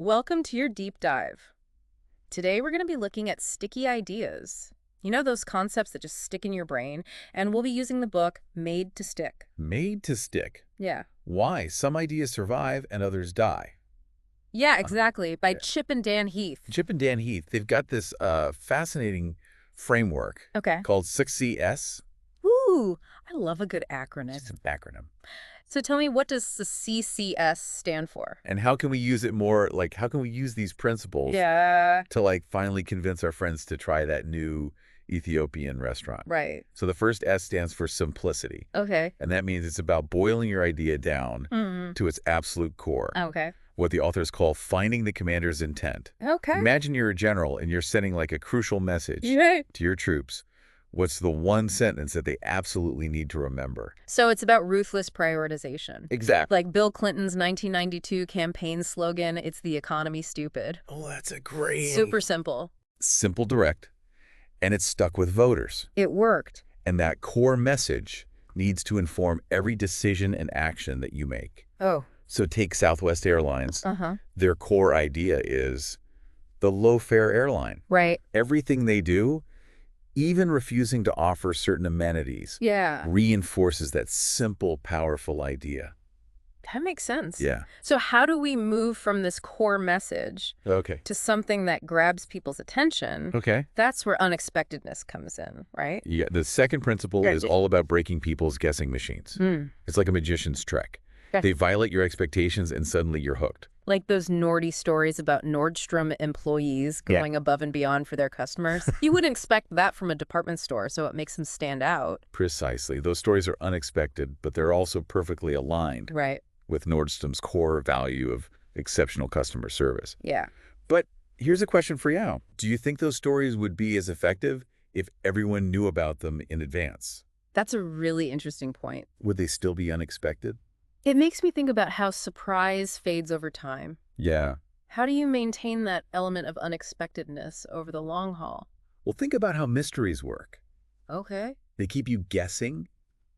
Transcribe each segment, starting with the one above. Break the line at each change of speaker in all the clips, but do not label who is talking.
Welcome to your deep dive. Today we're going to be looking at sticky ideas. You know those concepts that just stick in your brain? And we'll be using the book Made to Stick.
Made to stick.
Yeah.
Why some ideas survive and others die.
Yeah, exactly. By
yeah.
Chip and Dan Heath.
Chip and Dan Heath, they've got this fascinating framework
Okay.
called 6CS.
Ooh, I love a good acronym.
It's an acronym.
So tell me, what does the CCS stand for?
And how can we use it more, how can we use these principles
Yeah.
to finally convince our friends to try that new Ethiopian restaurant?
Right.
So the first S stands for simplicity.
Okay.
And that means it's about boiling your idea down to its absolute core.
Okay.
What the authors call finding the commander's intent.
Okay.
Imagine you're a general and you're sending a crucial message
Right.
to your troops. What's the one sentence that they absolutely need to remember?
So it's about ruthless prioritization.
Exactly.
Like Bill Clinton's 1992 campaign slogan, "It's the economy, stupid."
Oh, that's a great...
Super simple.
Simple, direct, and it's stuck with voters.
It worked.
And that core message needs to inform every decision and action that you make.
Oh.
So take Southwest Airlines.
Uh-huh.
Their core idea is the low-fare airline.
Right.
Everything they do, even refusing to offer certain amenities,
Yeah.
reinforces that simple, powerful idea.
That makes sense.
Yeah.
So how do we move from this core message
Okay.
to something that grabs people's attention?
Okay.
That's where unexpectedness comes in, right?
Yeah. The second principle is all about breaking people's guessing machines. It's like a magician's trick.
Okay.
They violate your expectations and suddenly you're hooked.
Like those Nordy stories about Nordstrom employees going above and beyond for their customers. You wouldn't expect that from a department store, so it makes them stand out.
Precisely. Those stories are unexpected, but they're also perfectly aligned
Right.
with Nordstrom's core value of exceptional customer service.
Yeah.
But here's a question for you. Do you think those stories would be as effective if everyone knew about them in advance?
That's a really interesting point.
Would they still be unexpected?
It makes me think about how surprise fades over time.
Yeah.
How do you maintain that element of unexpectedness over the long haul?
Well, think about how mysteries work.
Okay.
They keep you guessing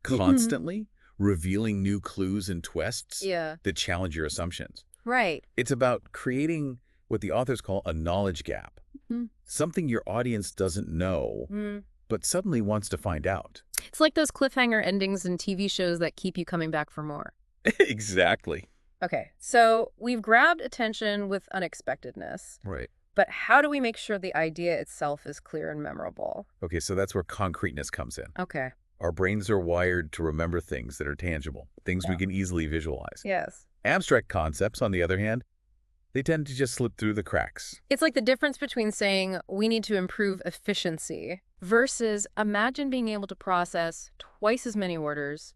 constantly, revealing new clues and twists that challenge your assumptions.
Right.
It's about creating what the authors call a knowledge gap, something your audience doesn't know, but suddenly wants to find out.
It's like those cliffhanger endings in TV shows that keep you coming back for more.
Exactly.
Okay, so we've grabbed attention with unexpectedness.
Right.
But how do we make sure the idea itself is clear and memorable?
Okay, so that's where concreteness comes in.
Okay.
Our brains are wired to remember things that are tangible, things we can easily visualize.
Yes.
Abstract concepts, on the other hand, they tend to just slip through the cracks.
It's like the difference between saying we need to improve efficiency versus imagine being able to process twice as many orders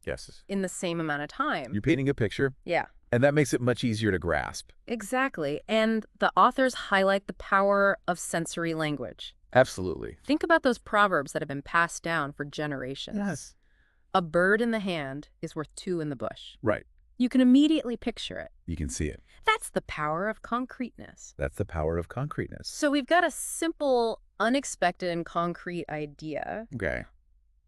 in the same amount of time.
You're painting a picture.
Yeah.
And that makes it much easier to grasp.
Exactly. And the authors highlight the power of sensory language.
Absolutely.
Think about those proverbs that have been passed down for generations.
Yes.
A bird in the hand is worth two in the bush.
Right.
You can immediately picture it.
You can see it.
That's the power of concreteness.
That's the power of concreteness.
So we've got a simple, unexpected, and concrete idea.
Okay.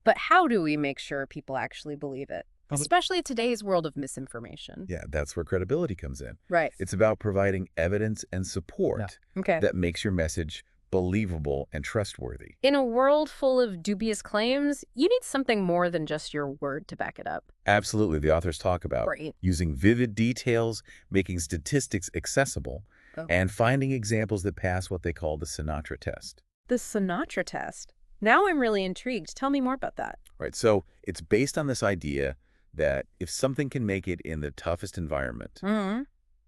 But how do we make sure people actually believe it? Especially in today's world of misinformation.
Yeah, that's where credibility comes in.
Right.
It's about providing evidence and support that makes your message believable and trustworthy.
In a world full of dubious claims, you need something more than just your word to back it up.
Absolutely. The authors talk about
Right.
using vivid details, making statistics accessible, and finding examples that pass what they call the Sinatra test.
The Sinatra test. Now I'm really intrigued. Tell me more about that.
Right. So it's based on this idea that if something can make it in the toughest environment,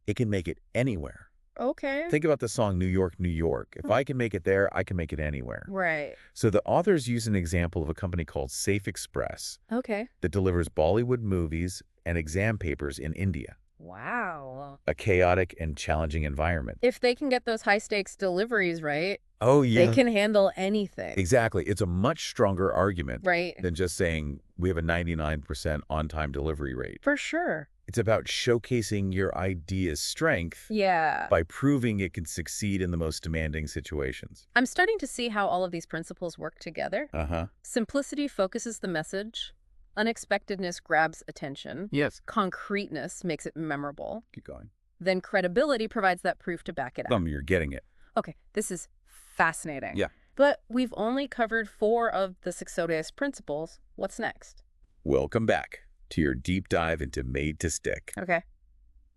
it can make it anywhere.
Okay.
Think about the song New York, New York. If I can make it there, I can make it anywhere.
Right.
So the authors use an example of a company called Safe Express
Okay.
that delivers Bollywood movies and exam papers in India,
Wow.
a chaotic and challenging environment.
If they can get those high-stakes deliveries right,
Oh, yeah.
they can handle anything.
Exactly. It's a much stronger argument
Right.
than just saying we have a 99% on-time delivery rate.
For sure.
It's about showcasing your idea's strength
Yeah.
by proving it can succeed in the most demanding situations.
I'm starting to see how all of these principles work together.
Uh-huh.
Simplicity focuses the message. Unexpectedness grabs attention.
Yes.
Concreteness makes it memorable.
Keep going.
then credibility provides that proof to back it up.
You're getting it.
Okay, this is fascinating.
Yeah.
But we've only covered 4 of the 6 Odes principles. What's next?
Welcome back to your deep dive into Made to Stick.
Okay.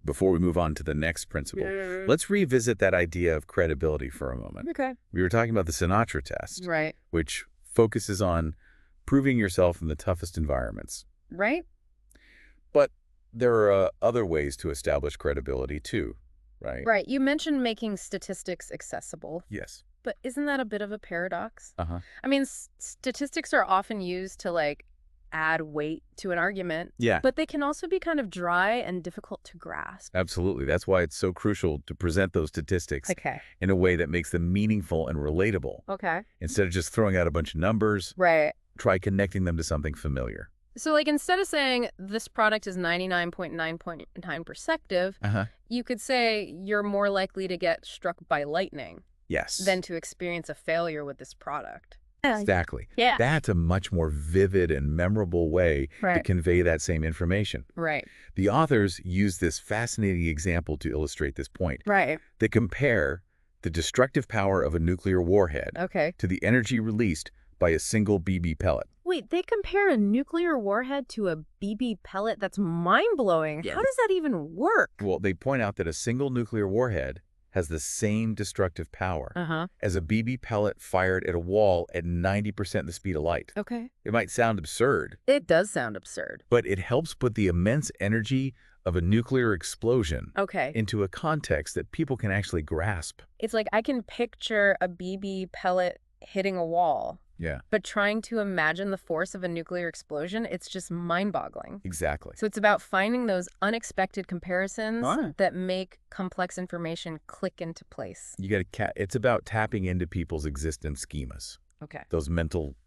Before we move on to the next principle, let's revisit that idea of credibility for a moment.
Okay.
We were talking about the Sinatra test,
Right.
which focuses on proving yourself in the toughest environments.
Right?
But there are other ways to establish credibility too, right?
Right. You mentioned making statistics accessible.
Yes.
But isn't that a bit of a paradox?
Uh-huh.
I mean, statistics are often used to, like, add weight to an argument.
Yeah.
But they can also be kind of dry and difficult to grasp.
Absolutely. That's why it's so crucial to present those statistics
Okay.
in a way that makes them meaningful and relatable.
Okay.
Instead of just throwing out a bunch of numbers,
Right.
try connecting them to something familiar.
So, like, instead of saying this product is 99.9% effective, you could say you're more likely to get struck by lightning
Yes.
than to experience a failure with this product.
Exactly.
Yeah.
That's a much more vivid and memorable way to convey that same information.
Right.
The authors use this fascinating example to illustrate this point.
Right.
They compare the destructive power of a nuclear warhead to the energy released by a single BB pellet.
Wait, they compare a nuclear warhead to a BB pellet? That's mind-blowing.
Yeah.
How does that even work?
Well, they point out that a single nuclear warhead has the same destructive power as a BB pellet fired at a wall at 90% the speed of light.
Okay.
It might sound absurd.
It does sound absurd.
But it helps put the immense energy of a nuclear explosion into a context that people can actually grasp.
It's like I can picture a BB pellet hitting a wall.
Yeah.
But trying to imagine the force of a nuclear explosion, it's just mind-boggling.
Exactly.
So it's about finding those unexpected comparisons that make complex information click into place.
It's about tapping into people's existence schemas.
Okay.
Those mental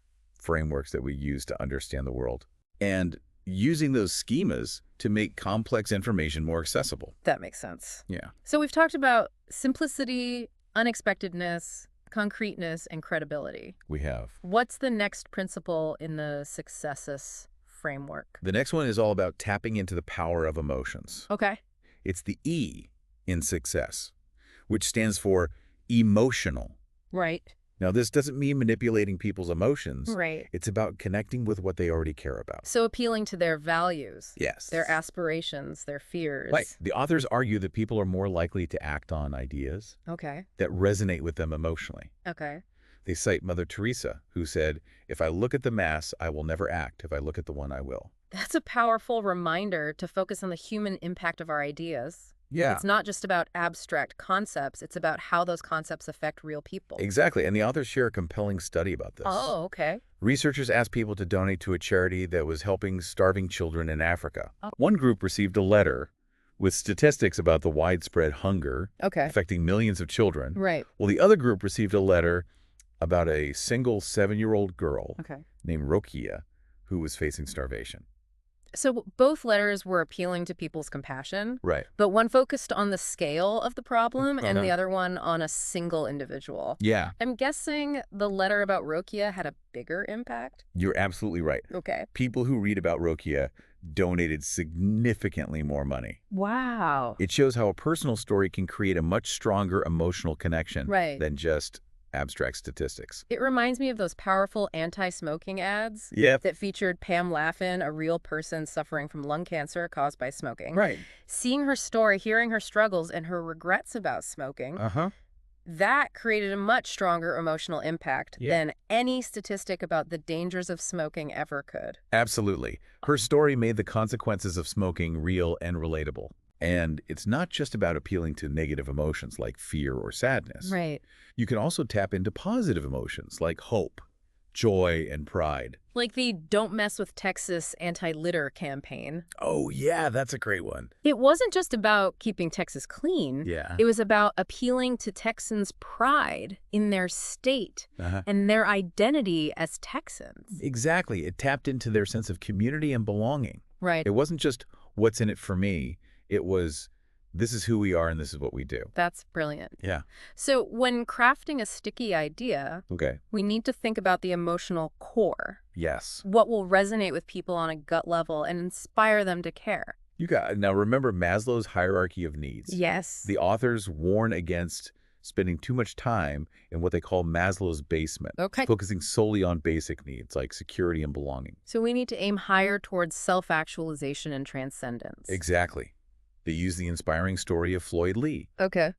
frameworks that we use to understand the world. And using those schemas to make complex information more accessible.
That makes sense.
Yeah.
So we've talked about simplicity, unexpectedness, concreteness, and credibility.
We have.
What's the next principle in the successus framework?
The next one is all about tapping into the power of emotions.
Okay.
It's the E in success, which stands for emotional.
Right.
Now, this doesn't mean manipulating people's emotions.
Right.
It's about connecting with what they already care about.
So appealing to their values.
Yes.
Their aspirations, their fears.
Right. The authors argue that people are more likely to act on ideas that resonate with them emotionally.
Okay.
They cite Mother Teresa, who said, "If I look at the mass, I will never act. If I look at the one, I will."
That's a powerful reminder to focus on the human impact of our ideas.
Yeah.
It's not just about abstract concepts. It's about how those concepts affect real people.
Exactly. And the authors share a compelling study about this.
Oh, okay.
Researchers asked people to donate to a charity that was helping starving children in Africa. One group received a letter with statistics about the widespread hunger affecting millions of children.
Right.
Well, the other group received a letter about a single 7-year-old girl named Rokia who was facing starvation.
So both letters were appealing to people's compassion.
Right.
But one focused on the scale of the problem and the other one on a single individual.
Yeah.
I'm guessing the letter about Rokia had a bigger impact?
You're absolutely right.
Okay.
People who read about Rokia donated significantly more money.
Wow.
It shows how a personal story can create a much stronger emotional connection than just abstract statistics.
It reminds me of those powerful anti-smoking ads that featured Pam Laffin, a real person suffering from lung cancer caused by smoking.
Right.
Seeing her story, hearing her struggles, and her regrets about smoking, that created a much stronger emotional impact than any statistic about the dangers of smoking ever could.
Absolutely. Her story made the consequences of smoking real and relatable. And it's not just about appealing to negative emotions like fear or sadness.
Right.
You can also tap into positive emotions like hope, joy, and pride.
Like the Don't Mess with Texas anti-litter campaign.
Oh, yeah, that's a great one.
It wasn't just about keeping Texas clean.
Yeah.
It was about appealing to Texans' pride in their state and their identity as Texans.
Exactly. It tapped into their sense of community and belonging.
Right.
It wasn't just what's in it for me. It was, this is who we are and this is what we do.
That's brilliant.
Yeah.
So when crafting a sticky idea, we need to think about the emotional core.
Yes.
What will resonate with people on a gut level and inspire them to care.
Now remember Maslow's hierarchy of needs.
Yes.
The authors warn against spending too much time in what they call Maslow's basement,
Okay.
focusing solely on basic needs like security and belonging.
So we need to aim higher towards self-actualization and transcendence.
Exactly. They use the inspiring story of Floyd Lee,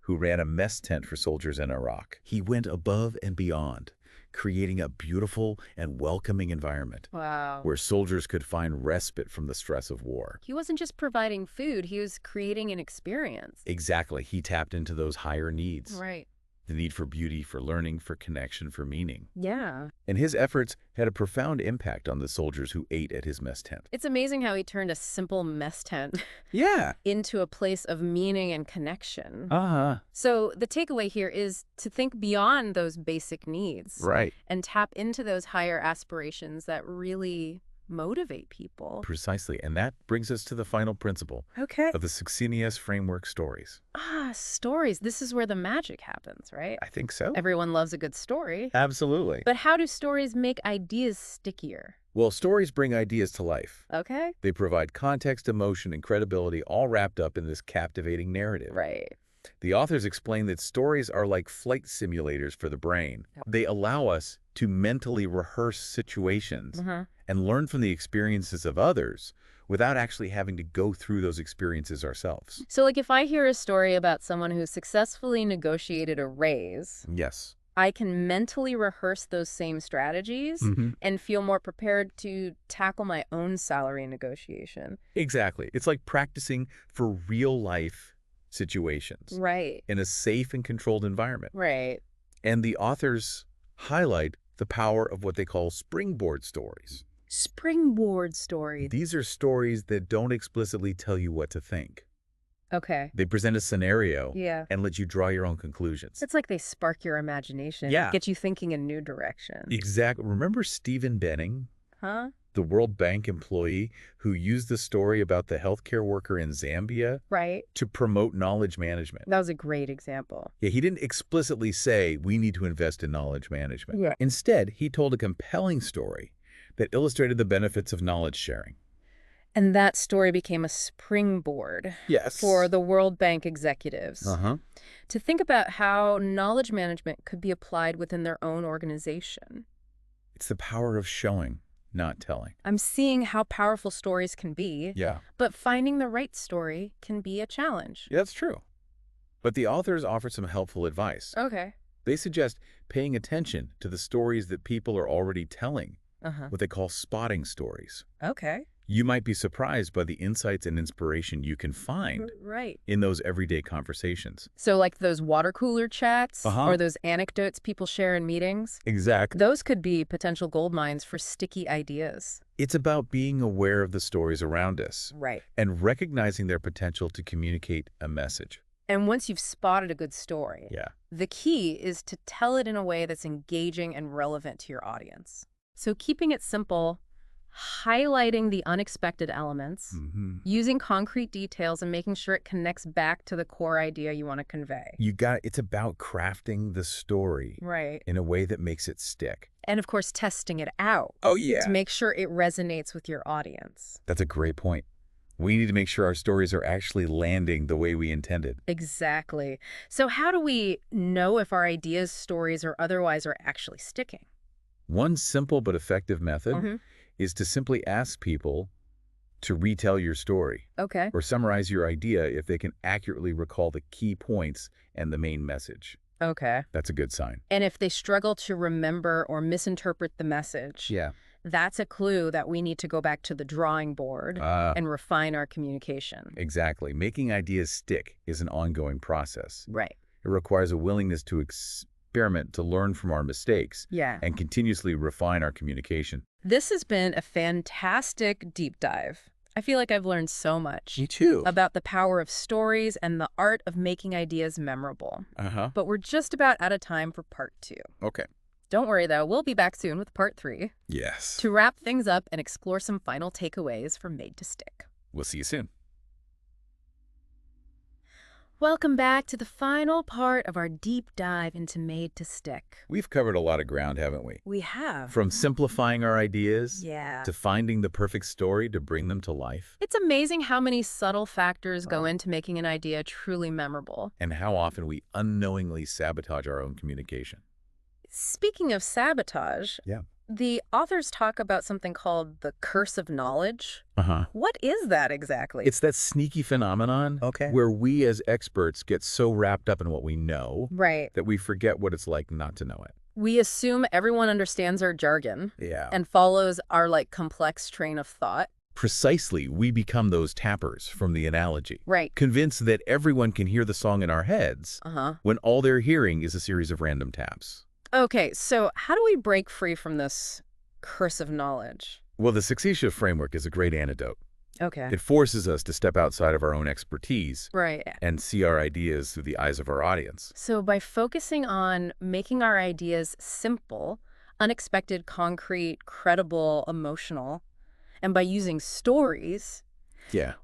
who ran a mess tent for soldiers in Iraq. He went above and beyond, creating a beautiful and welcoming environment where soldiers could find respite from the stress of war.
He wasn't just providing food, he was creating an experience.
Exactly. He tapped into those higher needs.
Right.
The need for beauty, for learning, for connection, for meaning.
Yeah.
And his efforts had a profound impact on the soldiers who ate at his mess tent.
It's amazing how he turned a simple mess tent into a place of meaning and connection. So the takeaway here is to think beyond those basic needs.
Right.
And tap into those higher aspirations that really motivate people.
Precisely. And that brings us to the final principle of the Succinius framework stories.
Stories. This is where the magic happens, right?
I think so.
Everyone loves a good story.
Absolutely.
But how do stories make ideas stickier?
Well, stories bring ideas to life.
Okay.
They provide context, emotion, and credibility all wrapped up in this captivating narrative.
Right.
The authors explain that stories are like flight simulators for the brain. They allow us to mentally rehearse situations and learn from the experiences of others without actually having to go through those experiences ourselves.
So like if I hear a story about someone who successfully negotiated a raise, I can mentally rehearse those same strategies and feel more prepared to tackle my own salary negotiation.
Exactly. It's like practicing for real life situations.
Right.
In a safe and controlled environment.
Right.
And the authors highlight the power of what they call springboard stories.
Springboard stories.
These are stories that don't explicitly tell you what to think.
Okay.
They present a scenario and let you draw your own conclusions.
It's like they spark your imagination, get you thinking in new directions.
Exactly. Remember Stephen Benning? The World Bank employee who used the story about the healthcare worker in Zambia to promote knowledge management.
That was a great example.
Yeah, he didn't explicitly say we need to invest in knowledge management. Instead, he told a compelling story that illustrated the benefits of knowledge sharing.
And that story became a springboard for the World Bank executives to think about how knowledge management could be applied within their own organization.
It's the power of showing, not telling.
I'm seeing how powerful stories can be, but finding the right story can be a challenge.
Yeah, that's true. But the authors offer some helpful advice. They suggest paying attention to the stories that people are already telling, what they call spotting stories. You might be surprised by the insights and inspiration you can find in those everyday conversations.
So like those water cooler chats or those anecdotes people share in meetings?
Exactly.
Those could be potential gold mines for sticky ideas.
It's about being aware of the stories around us and recognizing their potential to communicate a message.
And once you've spotted a good story, the key is to tell it in a way that's engaging and relevant to your audience. So keeping it simple, highlighting the unexpected elements, using concrete details, and making sure it connects back to the core idea you want to convey.
It's about crafting the story in a way that makes it stick.
And of course, testing it out. To make sure it resonates with your audience.
That's a great point. We need to make sure our stories are actually landing the way we intended.
Exactly. So how do we know if our ideas, stories, or otherwise are actually sticking?
One simple but effective method is to simply ask people to retell your story or summarize your idea if they can accurately recall the key points and the main message. That's a good sign.
And if they struggle to remember or misinterpret the message, that's a clue that we need to go back to the drawing board and refine our communication.
Exactly. Making ideas stick is an ongoing process.
It
requires a willingness to experiment, to learn from our mistakes, and continuously refine our communication.
This has been a fantastic deep dive. I feel like I've learned so much.
Me too.
About the power of stories and the art of making ideas memorable. But we're just about out of time for part 2. Don't worry, though. We'll be back soon with part 3.
Yes.
To wrap things up and explore some final takeaways from Made to Stick.
We'll see you soon.
Welcome back to the final part of our deep dive into Made to Stick.
We've covered a lot of ground, haven't we?
We have.
From simplifying our ideas
Yeah.
to finding the perfect story to bring them to life.
It's amazing how many subtle factors go into making an idea truly memorable.
And how often we unknowingly sabotage our own communication.
Speaking of sabotage,
Yeah.
the authors talk about something called the curse of knowledge. What is that exactly?
It's that sneaky phenomenon where we as experts get so wrapped up in what we know that we forget what it's like not to know it.
We assume everyone understands our jargon and follows our complex train of thought.
Precisely, we become those tappers from the analogy.
Right.
Convinced that everyone can hear the song in our heads when all they're hearing is a series of random taps.
Okay, so how do we break free from this curse of knowledge?
Well, the Succession framework is a great antidote.
Okay.
It forces us to step outside of our own expertise
Right.
and see our ideas through the eyes of our audience.
So by focusing on making our ideas simple, unexpected, concrete, credible, emotional, and by using stories,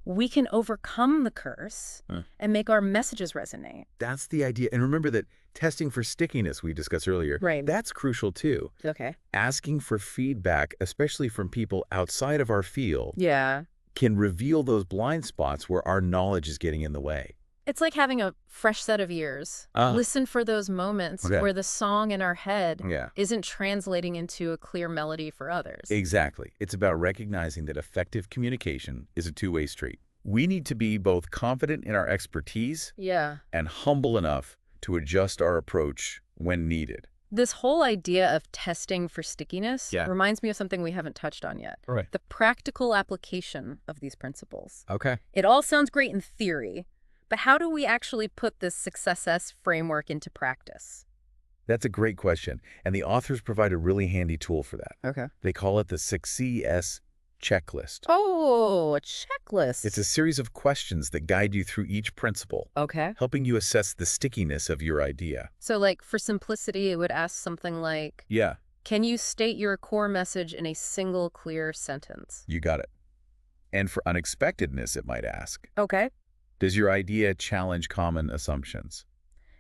we can overcome the curse and make our messages resonate.
That's the idea. And remember that testing for stickiness we discussed earlier, that's crucial too.
Okay.
Asking for feedback, especially from people outside of our field,
Yeah.
can reveal those blind spots where our knowledge is getting in the way.
It's like having a fresh set of ears. Listen for those moments where the song in our head isn't translating into a clear melody for others.
Exactly. It's about recognizing that effective communication is a two-way street. We need to be both confident in our expertise and humble enough to adjust our approach when needed.
This whole idea of testing for stickiness reminds me of something we haven't touched on yet.
Right.
The practical application of these principles.
Okay.
It all sounds great in theory, but how do we actually put this Success framework into practice?
That's a great question, and the authors provide a really handy tool for that.
Okay.
They call it the Success checklist.
Oh, a checklist.
It's a series of questions that guide you through each principle, helping you assess the stickiness of your idea.
So, for simplicity, it would ask something like, can you state your core message in a single clear sentence?
You got it. And for unexpectedness, it might ask,
okay.
Does your idea challenge common assumptions?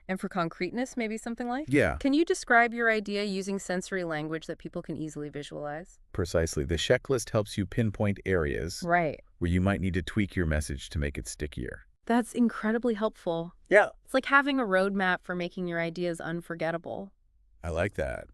And for concreteness, maybe something like?
Yeah.
Can you describe your idea using sensory language that people can easily visualize?
Precisely. The checklist helps you pinpoint areas where you might need to tweak your message to make it stickier.
That's incredibly helpful.
Yeah.
It's like having a roadmap for making your ideas unforgettable.
I like that.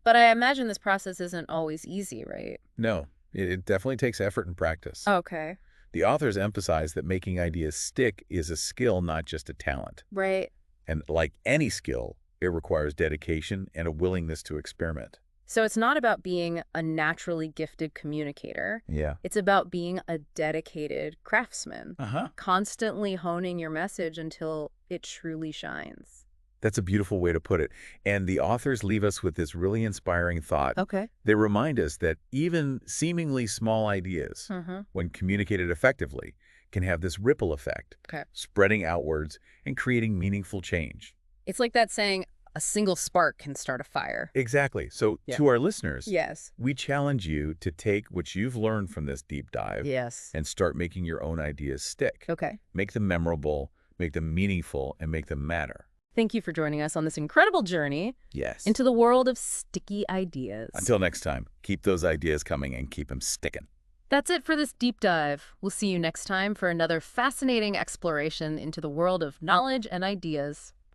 But I imagine this process isn't always easy, right?
No, it definitely takes effort and practice.
Okay.
The authors emphasize that making ideas stick is a skill, not just a talent.
Right.
And like any skill, it requires dedication and a willingness to experiment.
So it's not about being a naturally gifted communicator.
Yeah.
It's about being a dedicated craftsman. Constantly honing your message until it truly shines.
That's a beautiful way to put it. And the authors leave us with this really inspiring thought.
Okay.
They remind us that even seemingly small ideas, when communicated effectively, can have this ripple effect, spreading outwards and creating meaningful change.
It's like that saying, a single spark can start a fire.
Exactly. So to our listeners,
yes,
we challenge you to take what you've learned from this deep dive and start making your own ideas stick.
Okay.
Make them memorable, make them meaningful, and make them matter.
Thank you for joining us on this incredible journey into the world of sticky ideas.
Until next time, keep those ideas coming and keep them sticking.
That's it for this deep dive. We'll see you next time for another fascinating exploration into the world of knowledge and ideas.